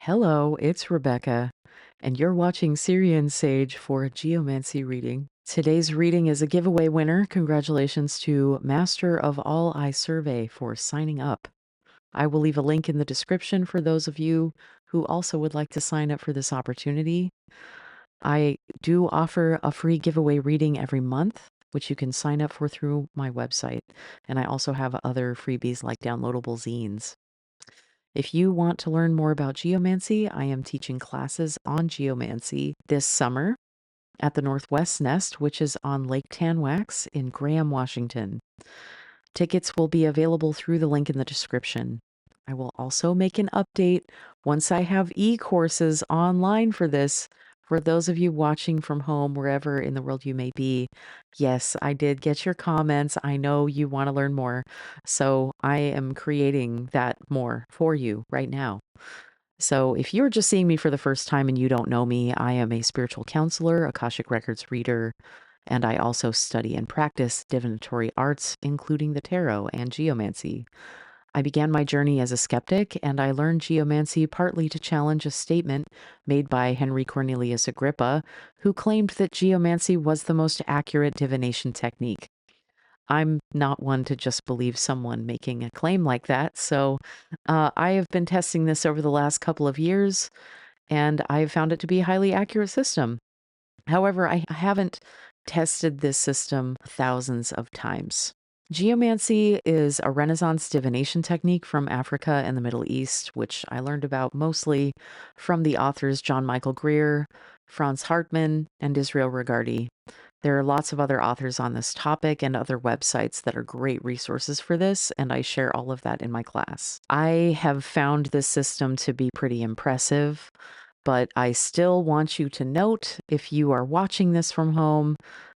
Hello, it's Rebecca, and you're watching Syrian Sage for a Geomancy reading. Today's reading is a giveaway winner. Congratulations to Master of All I Survey for signing up. I will leave a link in the description for those of you who also would like to sign up for this opportunity. I do offer a free giveaway reading every month, which you can sign up for through my website. And I also have other freebies like downloadable zines. If you want to learn more about geomancy, I am teaching classes on geomancy this summer at the Northwest Nest, which is on Lake Tanwax in Graham, Washington. Tickets will be available through the link in the description. I will also make an update once I have e-courses online for this. For those of you watching from home, wherever in the world you may be, yes, I did get your comments. I know you want to learn more. So I am creating that more for you right now. So if you're just seeing me for the first time and you don't know me, I am a spiritual counselor, Akashic Records reader, and I also study and practice divinatory arts, including the tarot and geomancy. I began my journey as a skeptic, and I learned geomancy partly to challenge a statement made by Henry Cornelius Agrippa, who claimed that geomancy was the most accurate divination technique. I'm not one to just believe someone making a claim like that, so I have been testing this over the last couple of years, and I've found it to be a highly accurate system. However, I haven't tested this system thousands of times. Geomancy is a Renaissance divination technique from Africa and the Middle East, which I learned about mostly from the authors John Michael Greer, Franz Hartmann, and Israel Regardie. There are lots of other authors on this topic and other websites that are great resources for this, and I share all of that in my class. I have found this system to be pretty impressive, but I still want you to note, if you are watching this from home,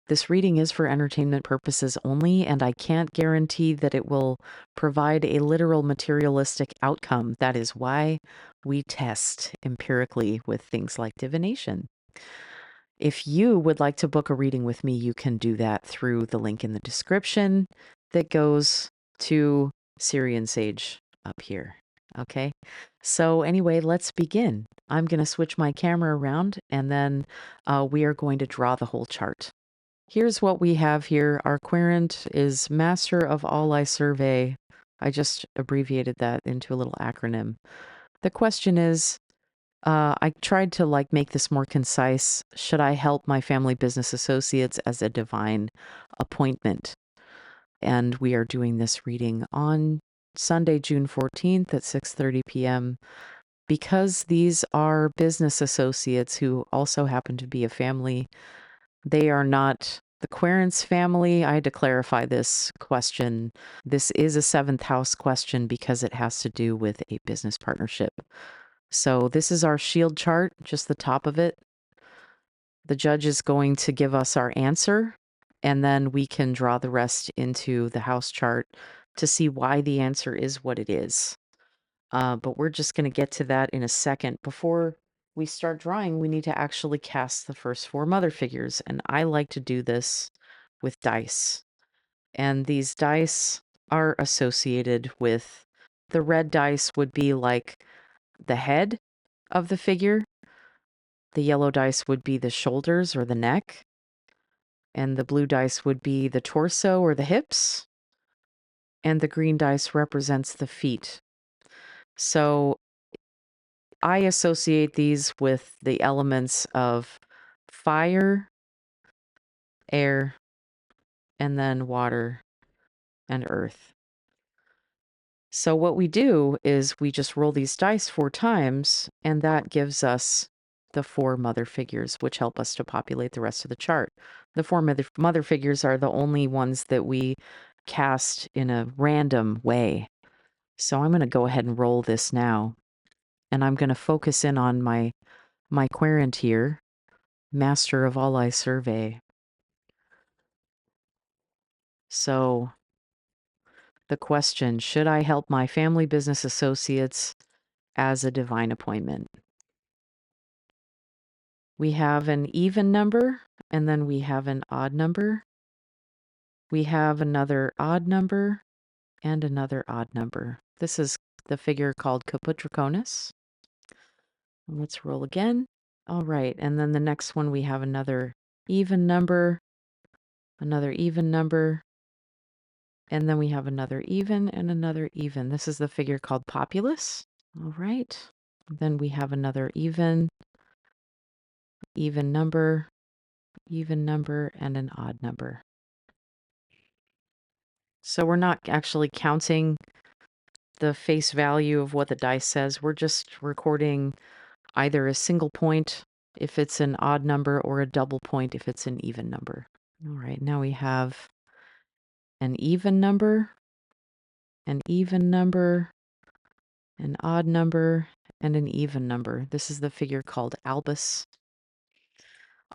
this reading is for entertainment purposes only, and I can't guarantee that it will provide a literal materialistic outcome. That is why we test empirically with things like divination. If you would like to book a reading with me, you can do that through the link in the description that goes to Syrian Sage up here. Okay, so anyway, let's begin. I'm going to switch my camera around, and then we are going to draw the whole chart. Here's what we have here. Our querent is Master of All I Survey. I just abbreviated that into a little acronym. The question is, I tried to make this more concise. Should I help my family business associates as a divine appointment? And we are doing this reading on Sunday, June 14th at 6:30 p.m. Because these are business associates who also happen to be a family. They are not the Querence family. I had to clarify this question. This is a seventh house question because it has to do with a business partnership. So this is our shield chart, just the top of it. The judge is going to give us our answer, and then we can draw the rest into the house chart to see why the answer is what it is. But we're just going to get to that in a second. Before we start drawing, we need to actually cast the first four mother figures, and I like to do this with dice. And these dice are associated with, the red dice would be like the head of the figure. The yellow dice would be the shoulders or the neck. And the blue dice would be the torso or the hips. And the green dice represents the feet. So I associate these with the elements of fire, air, and then water and earth. So what we do is we just roll these dice 4 times, and that gives us the 4 mother figures, which help us to populate the rest of the chart. The 4 mother figures are the only ones that we cast in a random way. So I'm going to go ahead and roll this now, and I'm going to focus in on my querent here, Master of All I Survey. So the question, should I help my family business associates as a divine appointment? We have an even number, and then we have an odd number. We have another odd number and another odd number. This is the figure called Caputraconus. Let's roll again. All right, and then the next one we have another even number, another even number, and then we have another even and another even. This is the figure called populus. All right. Then we have another even number, and an odd number. So we're not actually counting the face value of what the dice says. We're just recording either a single point if it's an odd number or a double point if it's an even number. All right, now we have an even number, an even number, an odd number, and an even number. This is the figure called albus.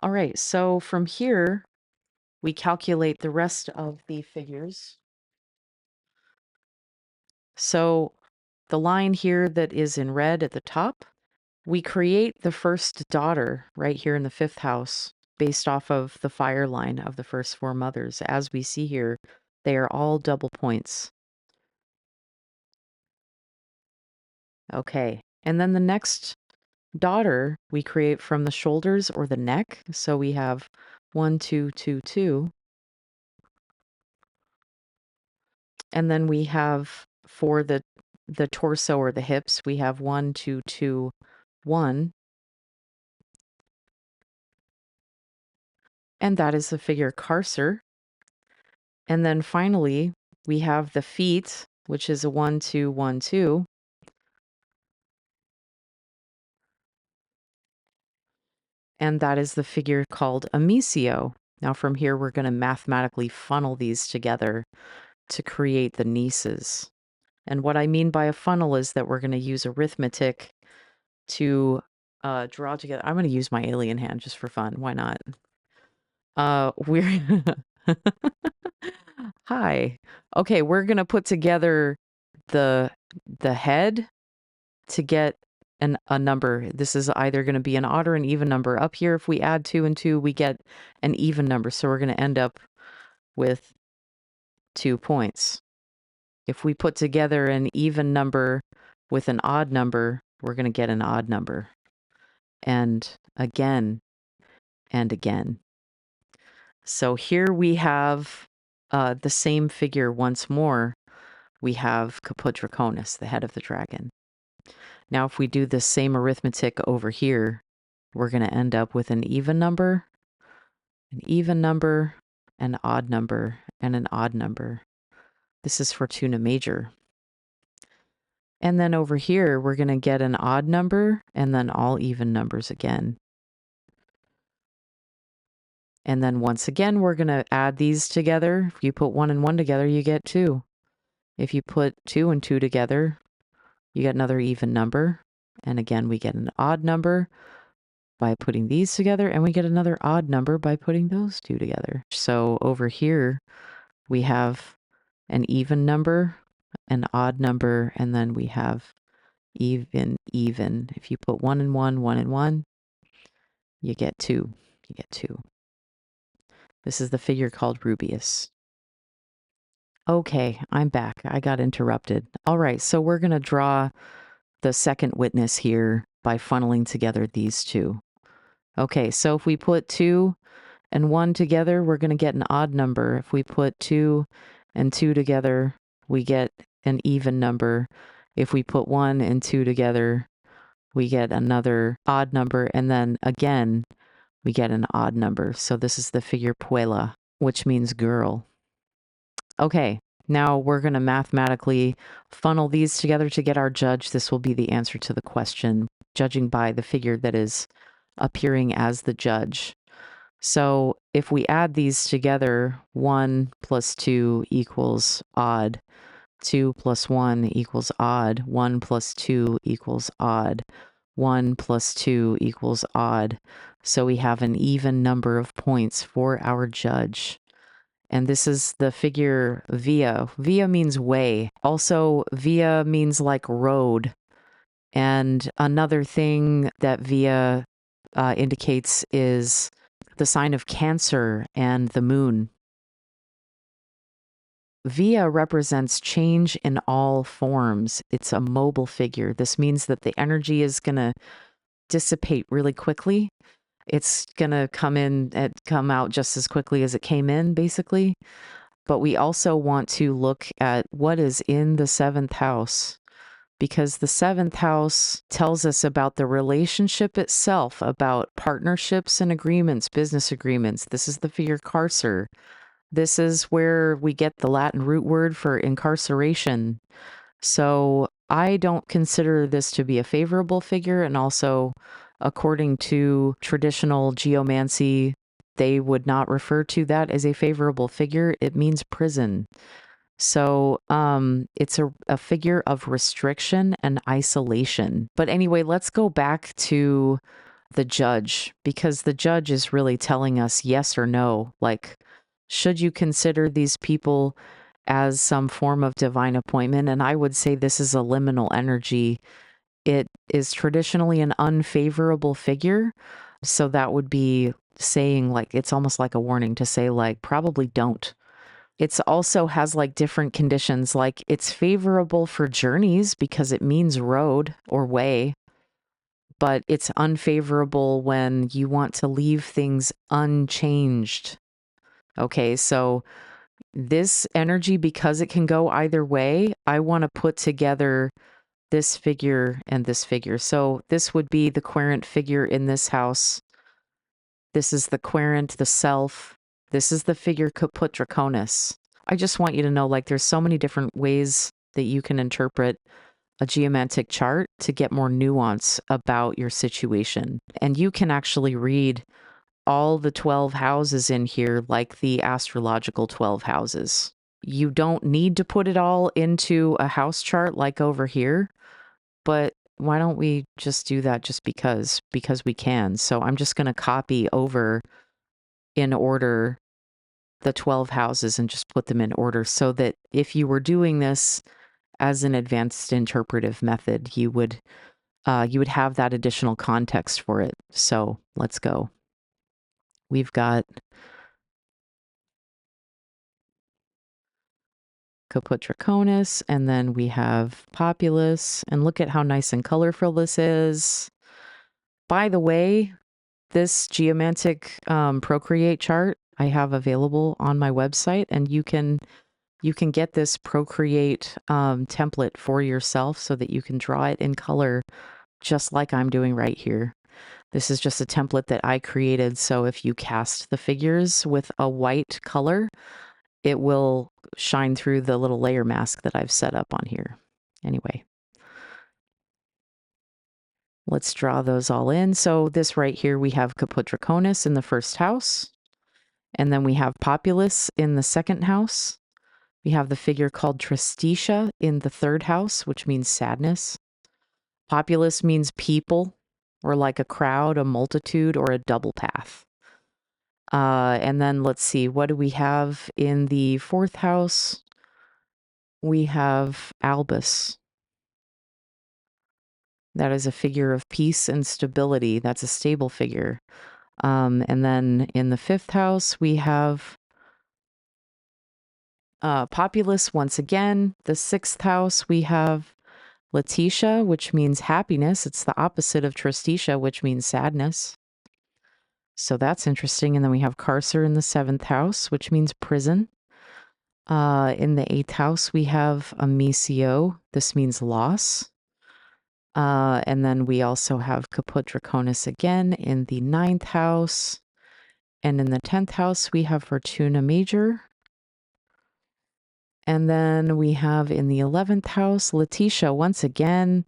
All right, so from here, we calculate the rest of the figures. So the line here that is in red at the top, we create the first daughter right here in the fifth house based off of the fire line of the first four mothers. As we see here, they are all double points. Okay, and then the next daughter we create from the shoulders or the neck. So we have 1, 2, 2, 2. And then we have for the torso or the hips, we have 1, 2, 2, 1. And that is the figure Carcer. And then finally, we have the feet, which is a 1, 2, 1, 2. And that is the figure called Amicio. Now from here, we're going to mathematically funnel these together to create the nieces. And what I mean by a funnel is that we're going to use arithmetic to draw together. I'm going to use my alien hand just for fun. Why not? We're Hi. Okay, we're going to put together the head to get a number. This is either going to be an odd or an even number. Up here, if we add 2 and 2, we get an even number. So we're going to end up with 2 points. If we put together an even number with an odd number, we're going to get an odd number. And again, and again. So here we have the same figure once more. We have Caput Draconis, the head of the dragon. Now, if we do the same arithmetic over here, we're going to end up with an even number, an odd number, and an odd number. This is Fortuna Major. And then over here, we're going to get an odd number and then all even numbers again. And then once again, we're going to add these together. If you put 1 and 1 together, you get 2. If you put 2 and 2 together, you get another even number. And again, we get an odd number by putting these together, and we get another odd number by putting those two together. So over here, we have an even number, an odd number, and then we have even. If you put 1 and 1, 1 and 1, you get 2. You get 2. This is the figure called Rubius. Okay, I'm back. I got interrupted. All right, so we're going to draw the second witness here by funneling together these two. Okay, so if we put 2 and 1 together, we're going to get an odd number. If we put 2 and 2 together, we get an even number. If we put 1 and 2 together, we get another odd number. And then again, we get an odd number. So this is the figure Puella, which means girl. Okay, now we're going to mathematically funnel these together to get our judge. This will be the answer to the question, judging by the figure that is appearing as the judge. So if we add these together, 1 plus 2 equals odd, 2 plus 1 equals odd, 1 plus 2 equals odd, 1 plus 2 equals odd. So we have an even number of points for our judge. And this is the figure via. Via means way. Also, via means like road. And another thing that via indicates is the sign of Cancer and the moon. Via represents change in all forms. It's a mobile figure. This means that the energy is going to dissipate really quickly. It's going to come out just as quickly as it came in, basically. But we also want to look at what is in the seventh house, because the seventh house tells us about the relationship itself, about partnerships and agreements, business agreements. This is the figure carcer. This is where we get the Latin root word for incarceration. So I don't consider this to be a favorable figure. And also, according to traditional geomancy, they would not refer to that as a favorable figure. It means prison. So it's a figure of restriction and isolation. But anyway, let's go back to the judge, because the judge is really telling us yes or no. Like, should you consider these people as some form of divine appointment? And I would say this is a liminal energy. It is traditionally an unfavorable figure. So that would be saying, like, it's almost like a warning to say, like, probably don't. It's also has like different conditions, like it's favorable for journeys because it means road or way, but it's unfavorable when you want to leave things unchanged. Okay, so this energy, because it can go either way, I want to put together this figure and this figure. So this would be the querent figure in this house. This is the querent, the self. This is the figure caput draconis. I just want you to know, like, there's so many different ways that you can interpret a geomantic chart to get more nuance about your situation. And you can actually read all the 12 houses in here like the astrological 12 houses. You don't need to put it all into a house chart like over here, but why don't we just do that just because we can. So I'm just going to copy over in order the 12 houses and just put them in order, so that if you were doing this as an advanced interpretive method, you would have that additional context for it. So let's go. We've got Caput Draconis, and then we have Populus, and look at how nice and colorful this is. By the way, this geomantic Procreate chart I have available on my website, and you can get this Procreate template for yourself so that you can draw it in color just like I'm doing right here. This is just a template that I created, so if you cast the figures with a white color, it will shine through the little layer mask that I've set up on here. Anyway, let's draw those all in. So this right here, we have Caput Draconis in the first house, and then we have Populus in the second house. We have the figure called Tristitia in the third house, which means sadness. Populus means people, or like a crowd, a multitude, or a double path. And then let's see, what do we have in the fourth house? We have Albus. That is a figure of peace and stability. That's a stable figure. And then in the fifth house, we have Populus once again. The sixth house, we have Letitia, which means happiness. It's the opposite of Tristitia, which means sadness. So that's interesting. And then we have Carcer in the seventh house, which means prison. In the eighth house, we have Amicio. This means loss. And then we also have Caput Draconis again in the ninth house. And in the 10th house, we have Fortuna Major. And then we have in the 11th house, Letitia once again.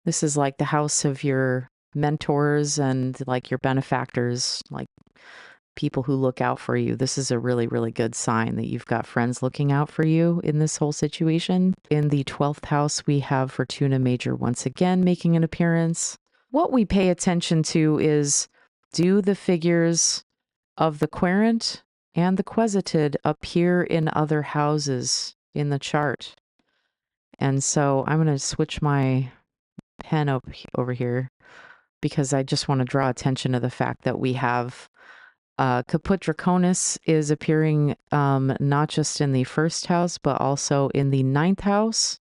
This is like the house of your mentors and like your benefactors, like people who look out for you. This is a really, really good sign that you've got friends looking out for you in this whole situation. In the 12th house, we have Fortuna Major once again making an appearance. What we pay attention to is, do the figures of the querent and the quesitid appear in other houses in the chart? And so I'm going to switch my pen over here because I just want to draw attention to the fact that we have Caput Draconis is appearing not just in the first house, but also in the ninth house.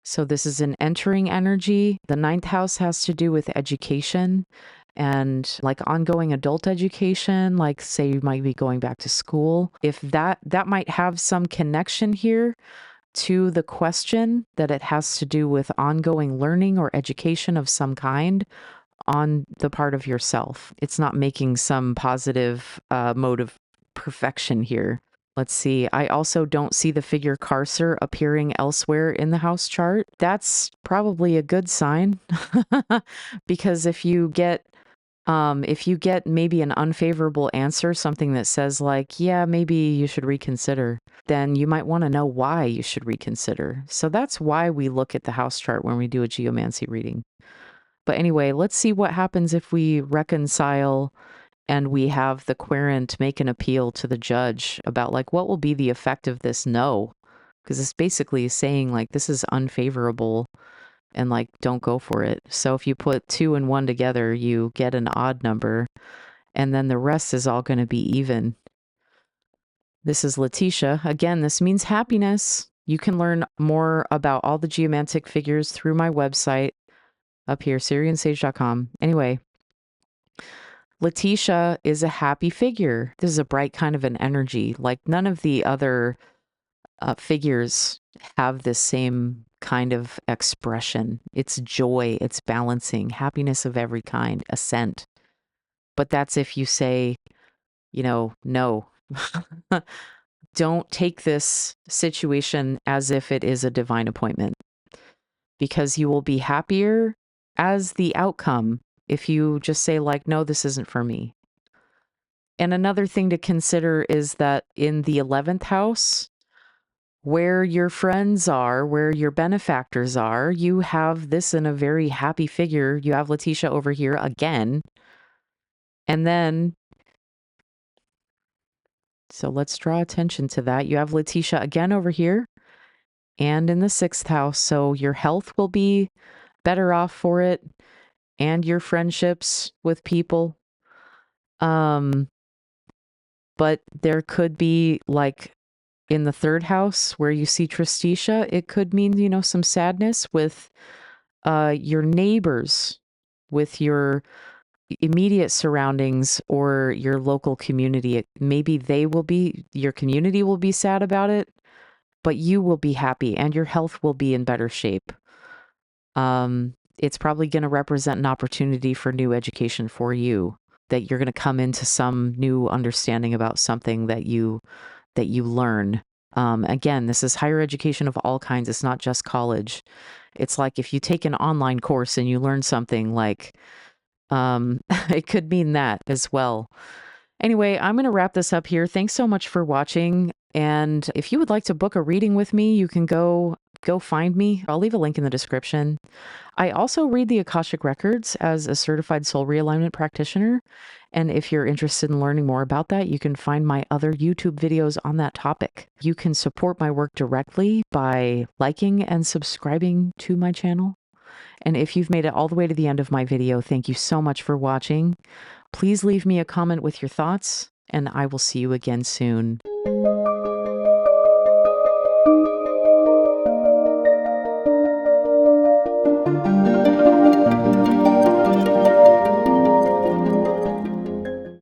So this is an entering energy. The ninth house has to do with education and like ongoing adult education, like say you might be going back to school. If that might have some connection here to the question that it has to do with ongoing learning or education of some kind on the part of yourself. It's not making some positive mode of perfection here. Let's see. I also don't see the figure Carcer appearing elsewhere in the house chart. That's probably a good sign because if you get maybe an unfavorable answer, something that says like, yeah, maybe you should reconsider, then you might want to know why you should reconsider. So that's why we look at the house chart when we do a geomancy reading. But anyway, let's see what happens if we reconcile and we have the querent make an appeal to the judge about like what will be the effect of this no, because it's basically saying like this is unfavorable and like don't go for it. So if you put 2 and 1 together, you get an odd number, and then the rest is all going to be even. This is Letitia. Again, this means happiness. You can learn more about all the geomantic figures through my website up here, SyrianSage.com. Anyway, Letitia is a happy figure. This is a bright kind of an energy. Like none of the other figures have this same kind of expression. It's joy, it's balancing, happiness of every kind, ascent. But that's if you say, no. Don't take this situation as if it is a divine appointment, because you will be happier as the outcome if you just say like, no, this isn't for me. And another thing to consider is that in the 11th house, where your friends are, where your benefactors are, you have this in a very happy figure. You have Letitia over here again. And then, so let's draw attention to that. You have Letitia again over here and in the 6th house. So your health will be better off for it and your friendships with people. But there could be like in the 3rd house where you see Tristitia, it could mean, some sadness with your neighbors, with your immediate surroundings or your local community. Maybe your community will be sad about it, but you will be happy and your health will be in better shape. It's probably going to represent an opportunity for new education for you, that you're going to come into some new understanding about something that you learn. Again, this is higher education of all kinds. It's not just college. It's like if you take an online course and you learn something like, it could mean that as well. Anyway, I'm going to wrap this up here. Thanks so much for watching. And if you would like to book a reading with me, you can go find me. I'll leave a link in the description. I also read the Akashic Records as a certified soul realignment practitioner. And if you're interested in learning more about that, you can find my other YouTube videos on that topic. You can support my work directly by liking and subscribing to my channel. And if you've made it all the way to the end of my video, thank you so much for watching. Please leave me a comment with your thoughts, and I will see you again soon.